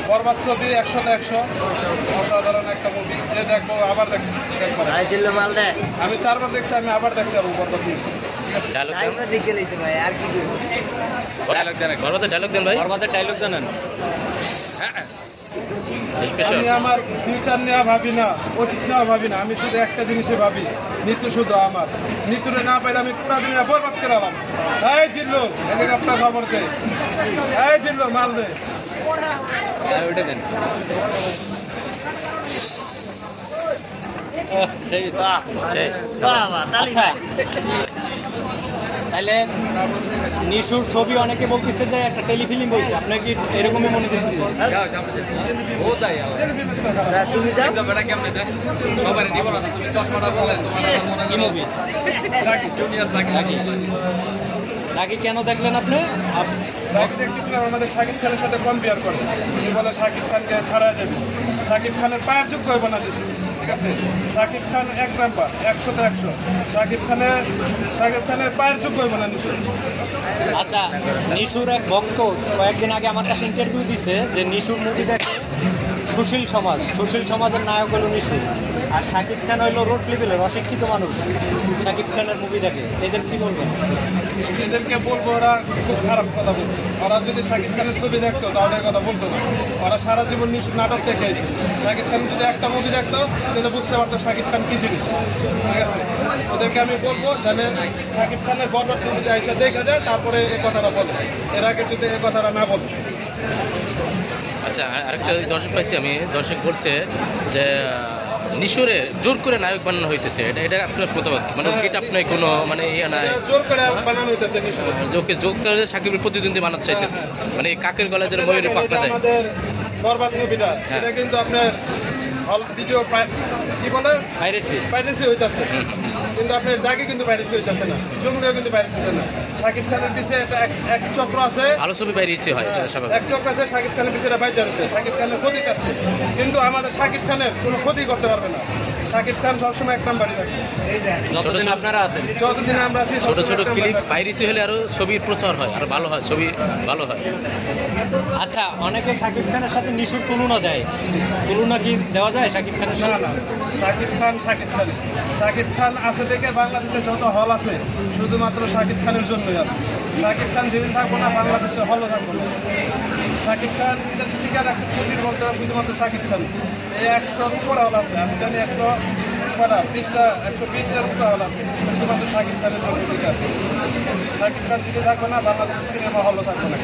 বরবাদ ছবি 100-100 অসাধারণ একটা মুভি, যে দেখবো আবার দেখবো। আমি 4বার দেখছি, আমি আবার দেখতে পারবো বরবাদ ছবি। ডায়লগ দেন ভাই, বরবাদের ডায়লগ জানেন? আমি আমার ফিউচার নিয়ে ভাবি না, অতীত নিয়ে ভাবি না, আমি শুধু একটা জিনিসে ভাবি, মৃত্যু শুধু আমার। মৃত্যুরে না পাইলে আমি পুরা দুনিয়া বরবাদ করালাম। এই জিল্লু, এদিকে আপনার খবর দে। এই জিল্লু, মাল দে। ওইটা দেন। আচ্ছা, তাহলে নিশুর ছবি অনেকে বলতেছে যে একটা টেলিফিল্ম হয়েছে, আপনার কি এরকমই মনে হচ্ছে? নাকি কেন দেখলেন আপনি? দেখতেছিলাম আমাদের শাকিব খানের সাথে কম্পেয়ার করে, উনি বলে শাকিব খানকে ছাড়া যাবে, শাকিব খানের পায়ের যোগ্য হইব না দেশে। ঠিক আছে, শাকিব খান 1 নাম্বার, 100-100। শাকিব খানের পায়ের যোগ্য হইব না নিশুর। আচ্ছা, নিশুর এক ভক্ত কয়েকদিন আগে আমার কাছে ইন্টারভিউ দিছে যে নিশুর মুভি দেখে সুশীল সমাজের নায়ক হলো নিশু, আর শাকিব খান হইলো রোড লেভেলের অশিক্ষিত মানুষ। শাকিব খানের মুভি দেখে, এদের কি বলবেন? এদেরকে বলবো ওরা খুব খারাপ কথা বলছে। ওরা যদি শাকিব খানের ছবি দেখতো তাহলে কথা বলতো না। ওরা সারা জীবন নিশুর নাটক দেখে এসেছে। শাকিব খান যদি একটা মুভি দেখতো তাহলে বুঝতে পারতো শাকিব খান কি জিনিস। ঠিক আছে, ওদেরকে আমি বলবো যেন শাকিব খানের বরবাদ মুভিতে আইসা দেখা যায়, তারপরে এই কথাটা বলে। এর আগে যদি এই কথাটা না বলে। আচ্ছা, আরেকটা দর্শক পাইছি আমি, দর্শক বলছে যে নিশুরে জোর করে নায়ক বানানো হইতেছে, এটা আপনার প্রতিবাদ? মানে এটা আপনার কোনো মানে ইয়ে নাই, জোর করে বানানো হইতেছে নিশুরে, ওকে জোর করে সাকিবের প্রতিদ্বন্দ্বী বানাতে চাইতেছে, মানে কাকের গলায় যেন ময়ূরের পাখনা দেয়। আমাদের বরবাদ মুভিটা এটা কিন্তু আপনার হল ভিডিও কি বলে পাইরেসি হইতাছে, কিন্তু আপনার দাগে কিন্তু পাইরেসি হইতাছে না, জঙ্গলেও কিন্তু পাইরেসি হইতে না। শাকিব খানের পিছিয়ে একটা এক চক্র আছে, ভালো ছবি বাইরেছি হয়, এক চক্র আছে শাকিব খানের পিছিয়ে বাইচা রয়েছে, শাকিব খানের ক্ষতি চাচ্ছে, কিন্তু আমাদের শাকিব খানের কোনো ক্ষতি করতে পারবে না। শাকিব খান সবসময় 1 নাম্বারই থাকে। যতদিন আপনারা আছেন, যতদিন আমরা আছি, ছোট ছোট ক্লিপ বাইরেছি হলে আরো ছবির প্রচার হয়, আর ভালো হয়, ছবি ভালো হয়। আচ্ছা, অনেকে শাকিব খানের সাথে নিশুর তুলনা দেয়, তুলনা কি দেওয়া যায় শাকিব খানের না সাথে? না, শাকিব খান আছে দেখে বাংলাদেশে যত হল আছে শুধুমাত্র শাকিব খানের জন্যই আছে। শাকিব খান যেদিন থাকবো না বাংলাদেশে হলও থাকবো না। শাকিব খান টিকা রাখতে ক্ষতির বলতে শুধুমাত্র শাকিব খান। এই 100-র উপরে হল আছে, আমি জানি 120-এর উপরে হল আছে, শুধুমাত্র শাকিব খানের জন্য ঠিক আছে। শাকিব খান যদি থাকবে না বাংলাদেশের সিনেমা হলও থাকবে না।